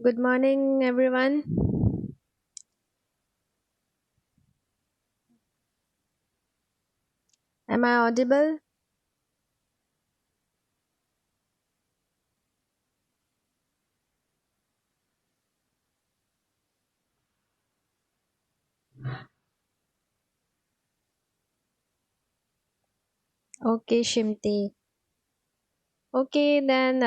Good morning, everyone. Am I audible? Okay, Shimti. Okay, then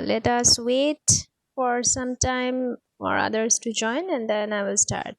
let us wait for some time for others to join and then I will start.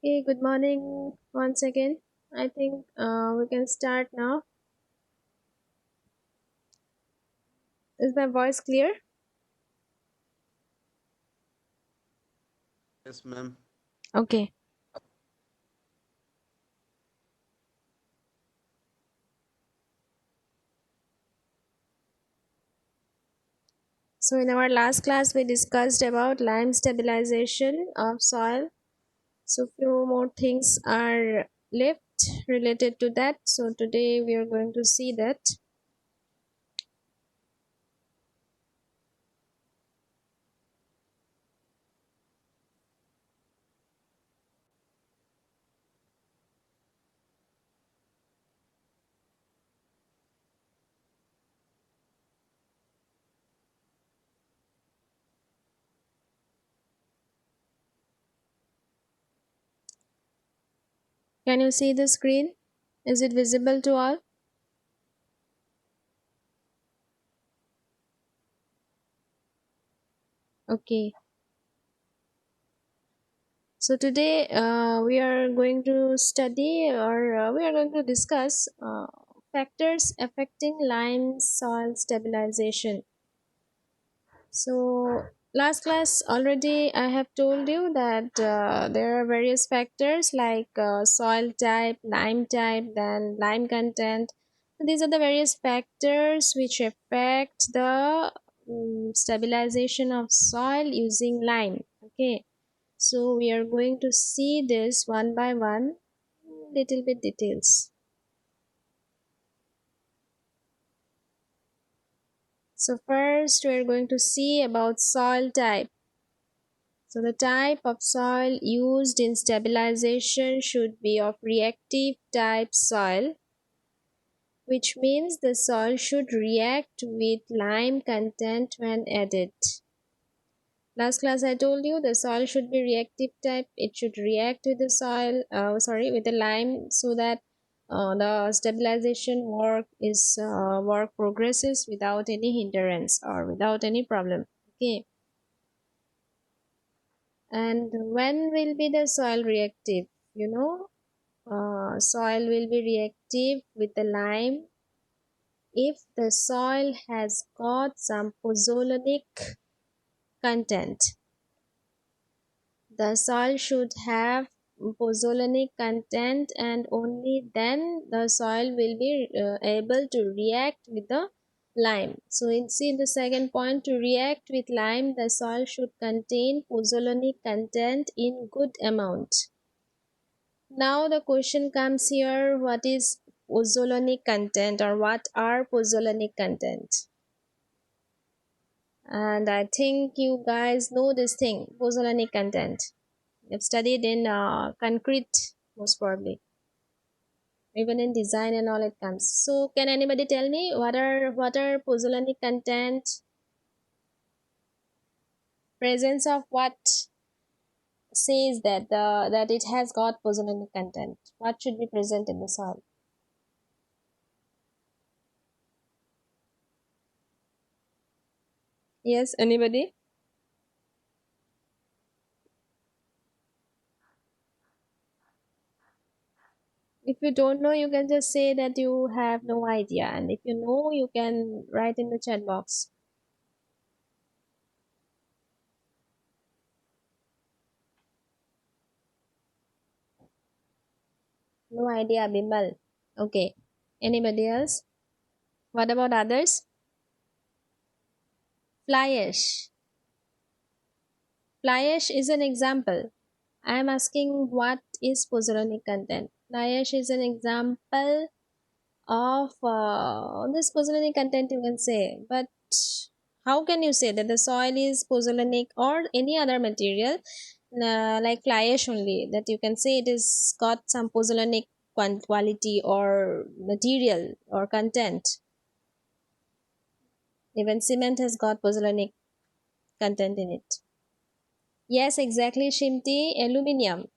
Okay, good morning once again. I think we can start now. Is my voice clear? Yes, ma'am. Okay. So in our last class, we discussed about lime stabilization of soil. So few more things are left related to that. So today we are going to see that. Can you see the screen? Is it visible to all? Okay. So today we are going to study or we are going to discuss factors affecting lime soil stabilization. So last class already I have told you that there are various factors like soil type, lime type, then lime content. These are the various factors which affect the stabilization of soil using lime. Okay, so we are going to see this one by one, little bit details. So first we are going to see about soil type. So the type of soil used in stabilization should be of reactive type soil, which means the soil should react with lime content when added. Last class I told you the soil should be reactive type. It should react with the with the lime so that the stabilization work progresses without any hindrance or without any problem. Okay. And when will be the soil reactive? You know, soil will be reactive with the lime if the soil has got some pozzolanic content. The soil should have pozzolanic content, and only then the soil will be able to react with the lime. So in see the second point, to react with lime, the soil should contain pozzolanic content in good amount. Now the question comes here, what is pozzolanic content or what are pozzolanic content? And I think you guys know this thing, pozzolanic content. You've studied in concrete, most probably. Even in design and all it comes. So can anybody tell me what are pozzolanic content? Presence of what says that that it has got pozzolanic content? What should be present in the soil? Yes, anybody? If you don't know, you can just say that you have no idea. And if you know, you can write in the chat box. No idea, Bimal. Okay. Anybody else? What about others? Fly ash. Fly ash is an example. I am asking what is pozzolanic content. Fly ash is an example of this pozzolanic content, you can say. But how can you say that the soil is pozzolanic or any other material like fly ash only, that you can say it is got some pozzolanic quality or material or content? Even cement has got pozzolanic content in it. Yes, exactly, Shimti. Aluminium.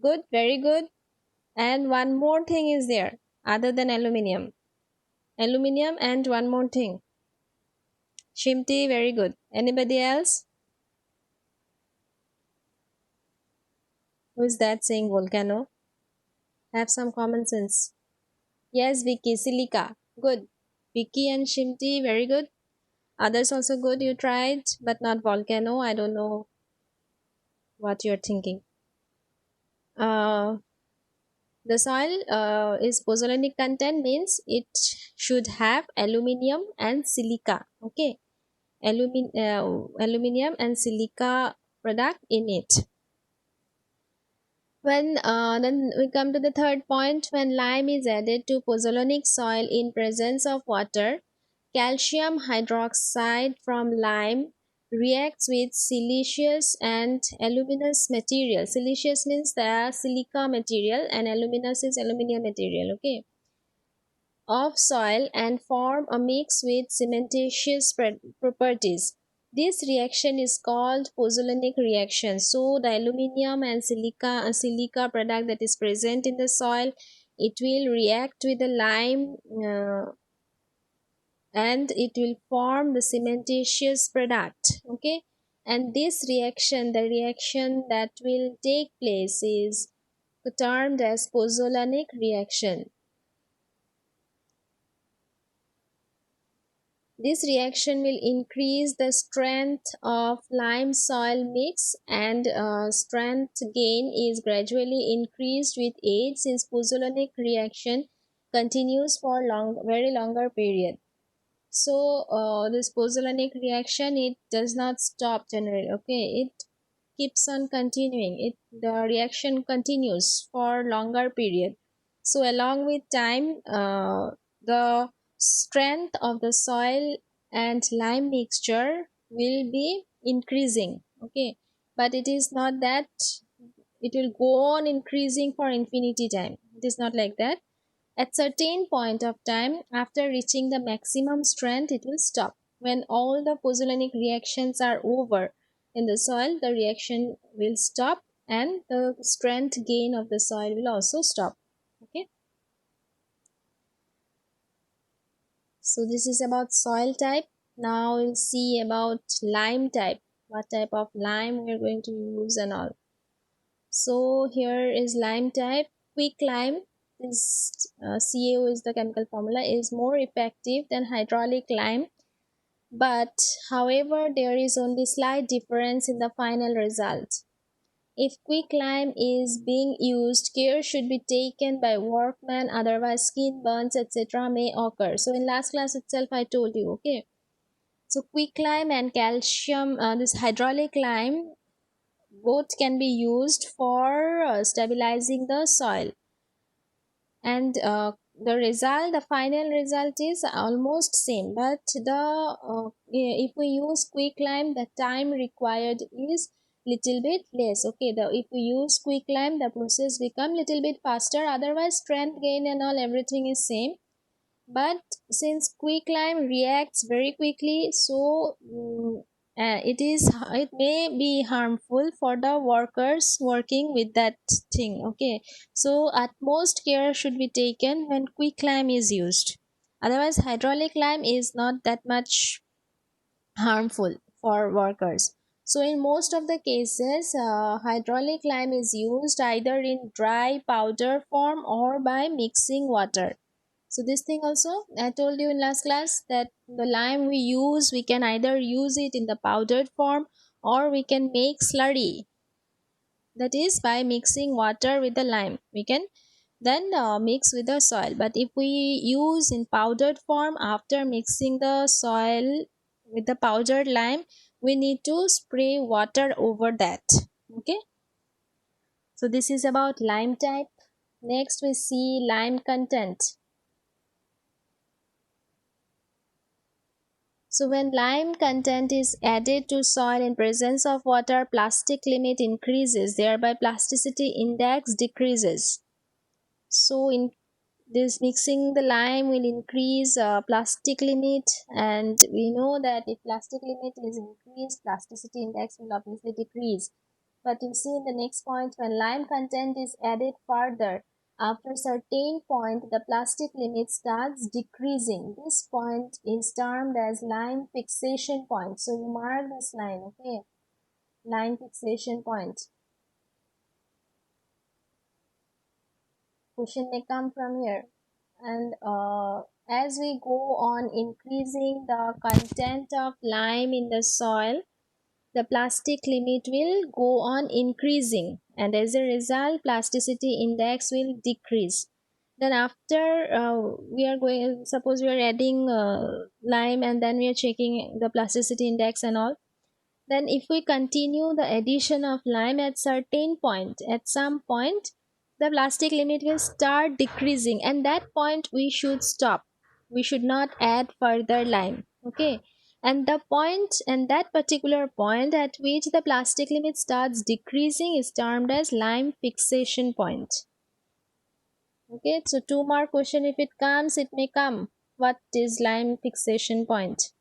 Good, very good. And one more thing is there other than aluminium. Aluminium and one more thing. Shimti, very good. Anybody else? Who is that saying volcano? Have some common sense. Yes, Vicky, silica. Good. Vicky and Shimti, very good. Others also good. You tried, but not volcano. I don't know what you're thinking. Uh, the soil is pozzolanic content means it should have aluminium and silica. Okay, aluminium and silica product in it. When then we come to the third point, when lime is added to pozzolanic soil in presence of water, calcium hydroxide from lime reacts with siliceous and aluminous material. Siliceous means the silica material and aluminous is aluminum material. Okay, of soil and form a mix with cementitious properties. This reaction is called Posalonic reaction. So the aluminium and silica product that is present in the soil, it will react with the lime and it will form the cementitious product. Okay, and this reaction, the reaction that will take place, is termed as Posalonic reaction. This reaction will increase the strength of lime soil mix, and strength gain is gradually increased with age since Pozzolanic reaction continues for very longer period. So this Pozzolanic reaction, it does not stop generally. Okay, it keeps on continuing. The reaction continues for longer period. So along with time, the strength of the soil and lime mixture will be increasing. Okay, but it is not that it will go on increasing for infinity time. It is not like that. At certain point of time, after reaching the maximum strength, it will stop. When all the pozzolanic reactions are over in the soil, the reaction will stop and the strength gain of the soil will also stop. Okay. So this is about soil type. Now we'll see about lime type. What type of lime we are going to use and all. So here is lime type. Quick lime, this CaO is the chemical formula, is more effective than hydraulic lime, but however there is only slight difference in the final result. If quick lime is being used, care should be taken by workmen, otherwise skin burns etc. may occur. So in last class itself I told you. Okay, so quick lime and calcium, this hydraulic lime, both can be used for stabilizing the soil, and the final result is almost same, but if we use quick lime, the time required is little bit less. Okay, if we use quick lime, the process become little bit faster, otherwise strength gain and all everything is same. But since quicklime reacts very quickly, so it may be harmful for the workers working with that thing. Okay, so utmost care should be taken when quicklime is used, otherwise hydraulic lime is not that much harmful for workers. So in most of the cases, hydraulic lime is used either in dry powder form or by mixing water. So this thing also I told you in last class, that the lime we use, we can either use it in the powdered form or we can make slurry, that is by mixing water with the lime we can then mix with the soil. But if we use in powdered form, after mixing the soil with the powdered lime, we need to spray water over that. Okay, so this is about lime type. Next we see lime content. So when lime content is added to soil in presence of water, plastic limit increases, thereby plasticity index decreases. So in this mixing the lime will increase plastic limit, and we know that if plastic limit is increased, plasticity index will obviously decrease. But you see in the next point, when lime content is added further, after a certain point the plastic limit starts decreasing. This point is termed as lime fixation point. So you mark this line. Okay, lime fixation point. Question may come from here. And as we go on increasing the content of lime in the soil, the plastic limit will go on increasing, and as a result plasticity index will decrease. Then after we are going, suppose we are adding lime and then we are checking the plasticity index and all. Then if we continue the addition of lime at certain point, at some point the plastic limit will start decreasing, and that point we should stop. We should not add further lime. Okay, and the point, and that particular point at which the plastic limit starts decreasing is termed as lime fixation point. Okay, so two more question, if it comes, it may come. What is lime fixation point?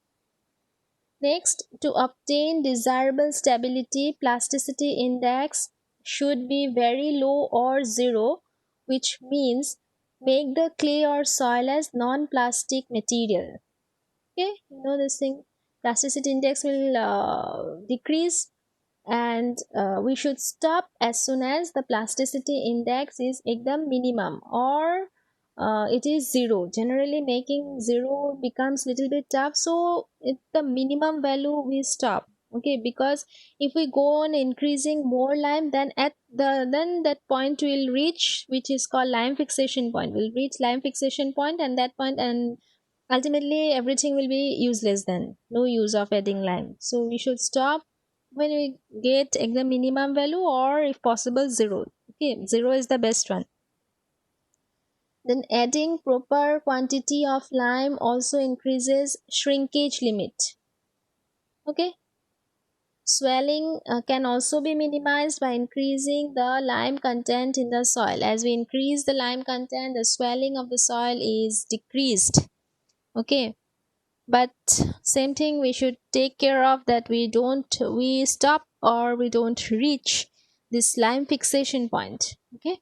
Next, to obtain desirable stability, plasticity index should be very low or zero, which means make the clay or soil as non-plastic material. Okay, you know this thing. Plasticity index will decrease, and we should stop as soon as the plasticity index is ekdam minimum, or it is zero. Generally making zero becomes little bit tough, so at the minimum value we stop. Okay, because if we go on increasing more lime, then at the then that point will reach, which is called lime fixation point, will reach lime fixation point, and that point, and ultimately everything will be useless, then no use of adding lime. So we should stop when we get the minimum value, or if possible zero. Okay, zero is the best one. Then adding proper quantity of lime also increases shrinkage limit. Okay, swelling can also be minimized by increasing the lime content in the soil. As we increase the lime content, the swelling of the soil is decreased. Okay, but same thing, we should take care of that we stop or we don't reach this lime fixation point. Okay,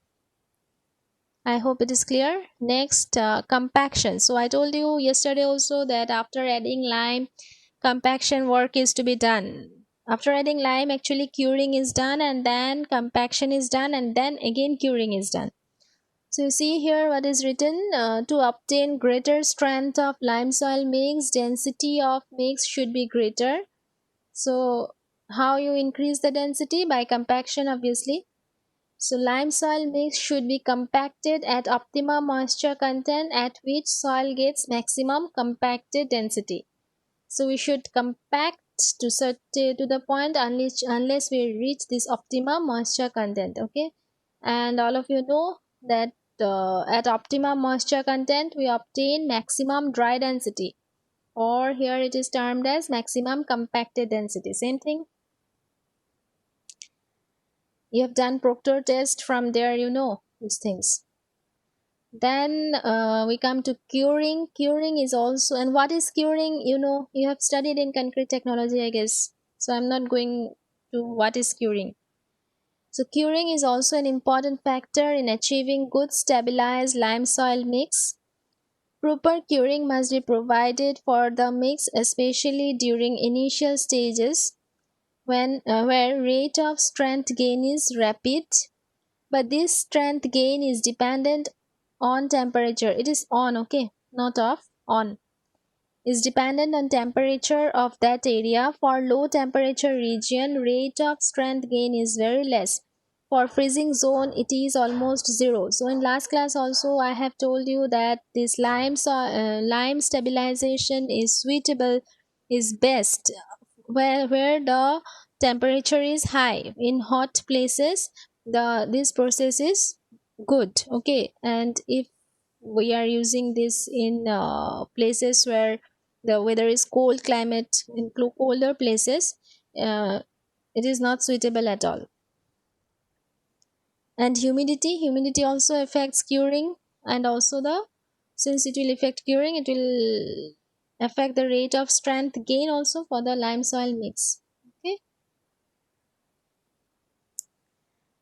I hope it is clear. Next, compaction. So I told you yesterday also that after adding lime, compaction work is to be done. After adding lime, actually curing is done, and then compaction is done, and then again curing is done. So you see here what is written, to obtain greater strength of lime soil mix, density of mix should be greater. So how you increase the density? By compaction, obviously. So lime soil mix should be compacted at optimum moisture content at which soil gets maximum compacted density. So we should compact to the point unless we reach this optimum moisture content. Okay, and all of you know that at optimum moisture content we obtain maximum dry density, or here it is termed as maximum compacted density. Same thing, you have done Proctor test, from there you know these things. Then we come to curing. Curing is also, and what is curing, you know, you have studied in concrete technology, I guess, so I'm not going to what is curing. So curing is also an important factor in achieving good stabilized lime soil mix. Proper curing must be provided for the mix, especially during initial stages when where rate of strength gain is rapid, but this strength gain is dependent on temperature. It is on, okay, not off, on. Is dependent on temperature of that area. For low temperature region, rate of strength gain is very less. For freezing zone, it is almost zero. So in last class also I have told you that this lime stabilization is suitable, is best where the temperature is high. In hot places, this process is good. Okay, and if we are using this in places where the weather is cold climate, in colder places, uh, it is not suitable at all. And humidity also affects curing, and also the, since it will affect curing, it will affect the rate of strength gain also for the lime soil mix. Okay,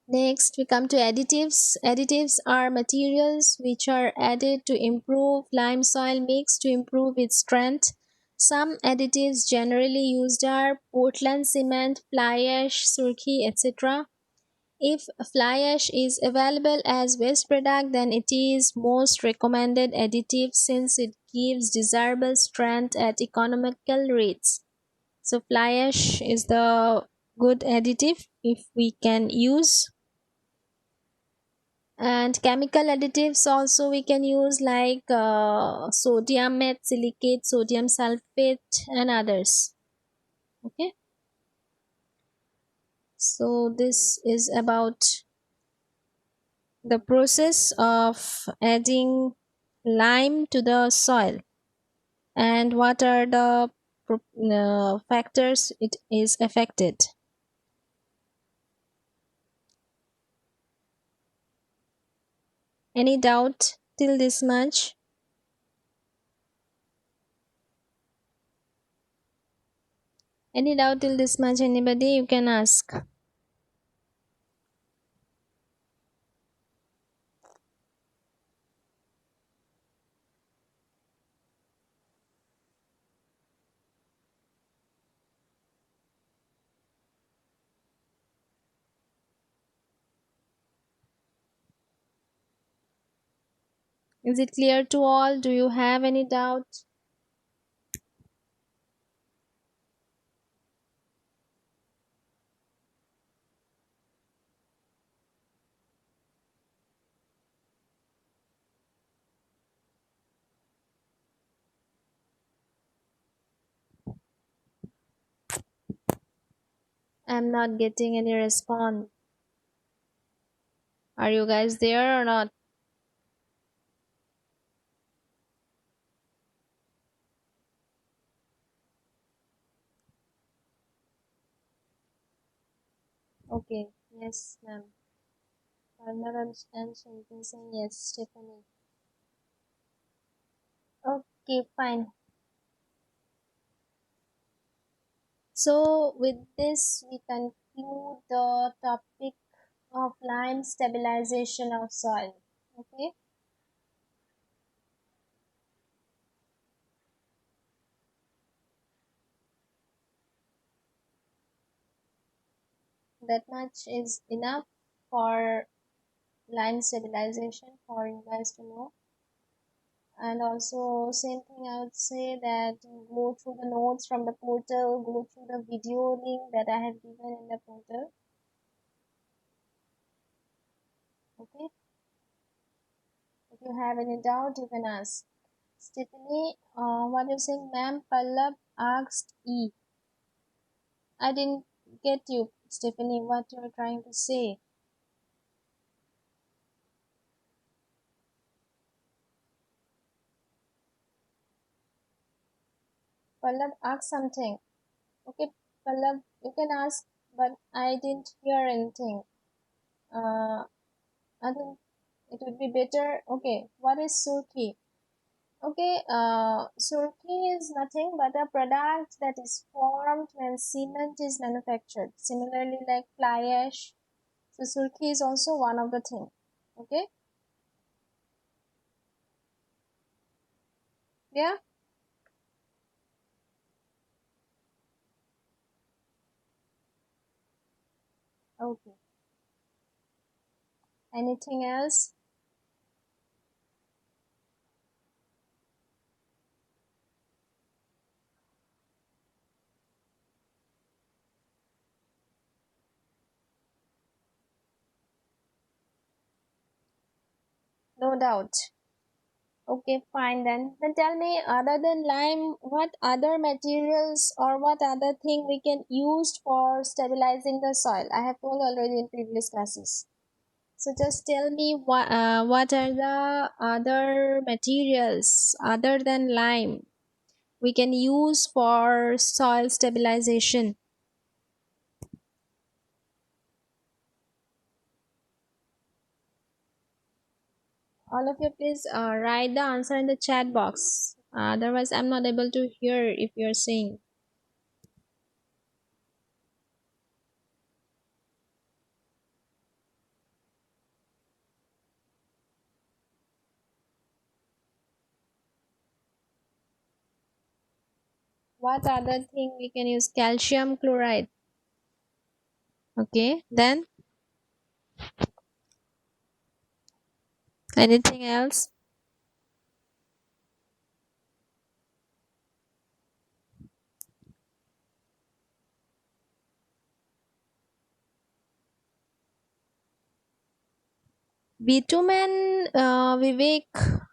next we come to additives. Additives are materials which are added to improve lime soil mix, to improve its strength. Some additives generally used are Portland cement, fly ash, surkey, etc. If fly ash is available as waste product, then it is most recommended additive since it gives desirable strength at economical rates. So fly ash is the good additive if we can use. And chemical additives also we can use like sodium silicate, sodium sulfate, and others. Okay, so this is about the process of adding lime to the soil and what are the factors it is affected. Any doubt till this much? Any doubt till this much? Anybody? You can ask. Is it clear to all? Do you have any doubt? I'm not getting any response. Are you guys there or not? Okay. Yes, ma'am. Partner and Shinton saying yes, Stephanie. Okay, fine. So with this, we conclude the topic of lime stabilization of soil. Okay, that much is enough for lime stabilization for you guys to know. And also, same thing I would say that you go through the notes from the portal, go through the video link that I have given in the portal. Okay, if you have any doubt, you can ask. Stephanie, what you're saying, ma'am? Pallab asked E. I didn't get you, Stephanie, what you're trying to say. Pallab asked something. Okay, Pallab, you can ask, but I didn't hear anything. Uh, I think it would be better. Okay, what is Surki? Okay, Surki is nothing but a product that is formed when cement is manufactured. Similarly, like fly ash. So Surki is also one of the thing. Okay, yeah. Okay. Anything else? No doubt. Okay, fine then. Then tell me, other than lime, what other materials or what other thing we can use for stabilizing the soil? I have told already in previous classes. So just tell me what are the other materials other than lime we can use for soil stabilization? All of you please write the answer in the chat box. Otherwise, I'm not able to hear if you're saying. What other thing we can use? Calcium chloride. Okay, then Anything else? Bitumen, Vivek.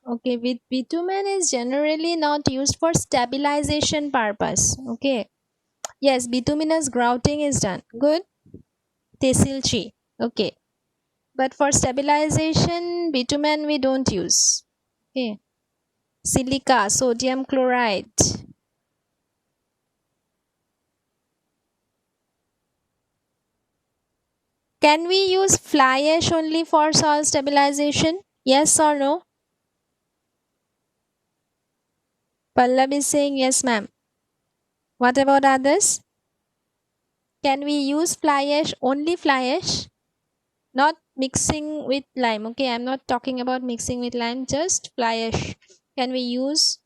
Okay, with bitumen is generally not used for stabilization purpose. Okay. Yes, bituminous grouting is done. Good. Tesilchi. Okay. But for stabilization, bitumen we don't use. Okay. Silica, sodium chloride. Can we use fly ash only for soil stabilization? Yes or no? Pallab is saying yes, ma'am. What about others? Can we use fly ash, only fly ash? Not mixing with lime. Okay, I'm not talking about mixing with lime, just fly ash. Can we use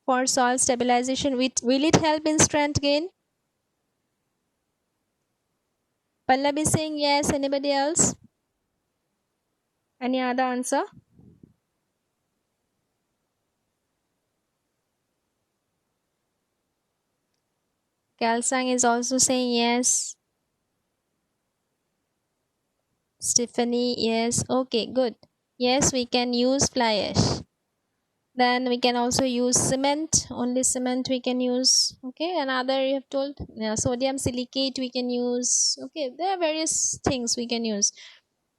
for soil stabilization? Will it help in strength gain? Pallab is saying yes. Anybody else? Any other answer? Kalsang is also saying yes. Stephanie, yes. Okay, good. Yes, we can use fly ash. Then we can also use cement. Only cement we can use. Okay, another you have told. Yeah, sodium silicate we can use. Okay, there are various things we can use.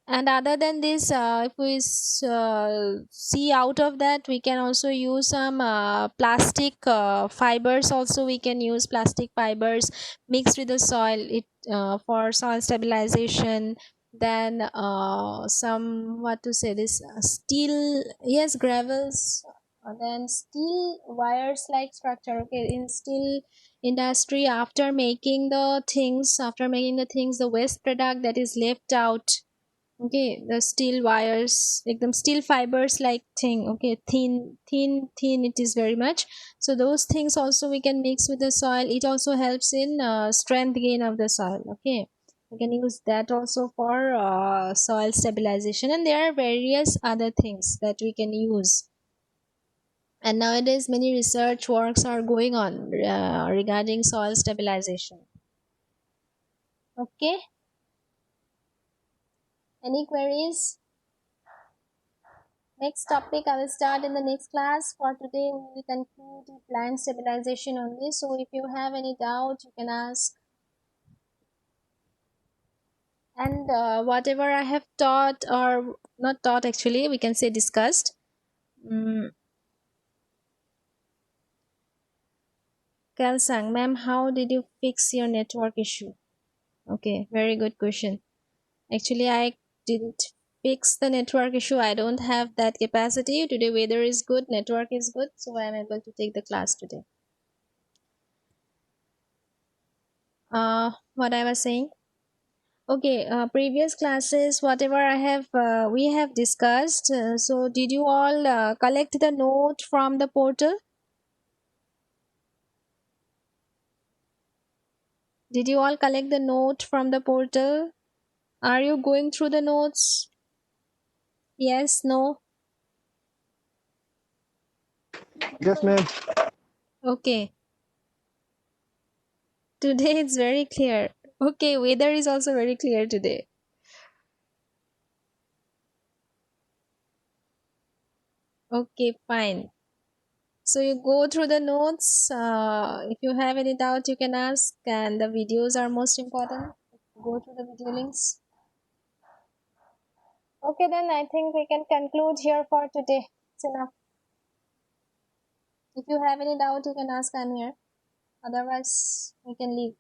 And other than this, if we see out of that, we can also use some plastic fibers. Also, we can use plastic fibers mixed with the soil it for soil stabilization. Then some, what to say, this steel, yes, gravels. Then steel wires like structure. Okay, in steel industry, after making the things, the waste product that is left out. Okay, the steel wires, like the steel fibers like thing. Okay, thin it is very much. So those things also we can mix with the soil. It also helps in strength gain of the soil. Okay, we can use that also for soil stabilization, and there are various other things that we can use. And nowadays many research works are going on regarding soil stabilization. Okay, any queries? Next topic I will start in the next class. For today, we will conclude the plant stabilization only. So if you have any doubt, you can ask. And whatever I have taught, or not taught actually, we can say discussed. Mm, Kalsang, ma'am, how did you fix your network issue? Okay, very good question. Actually, I didn't fix the network issue. I don't have that capacity. Today, weather is good, network is good, so I am able to take the class today. What I was saying. Okay, previous classes, whatever we have discussed. So, did you all collect the note from the portal? Did you all collect the note from the portal? Are you going through the notes? Yes, no? Yes, ma'am. Okay, today it's very clear. Okay, weather is also very clear today. Okay, fine. So, you go through the notes. If you have any doubt, you can ask, and the videos are most important. Go through the video links. Okay, then I think we can conclude here for today. It's enough. If you have any doubt, you can ask. I'm here. Otherwise, we can leave.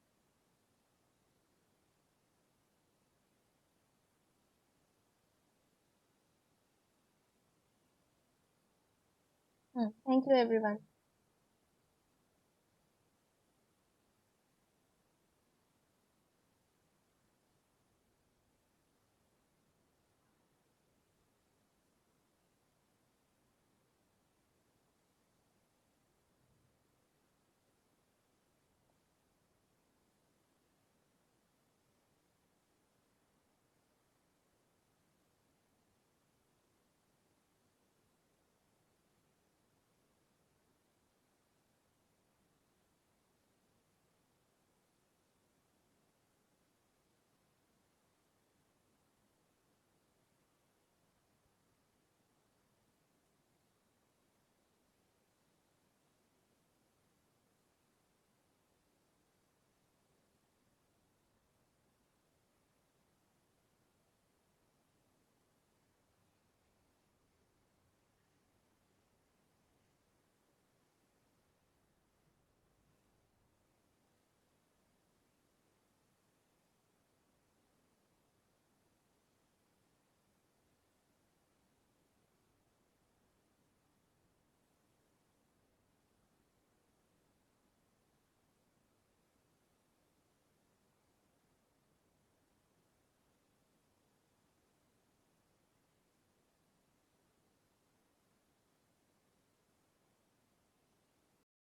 Thank you, everyone.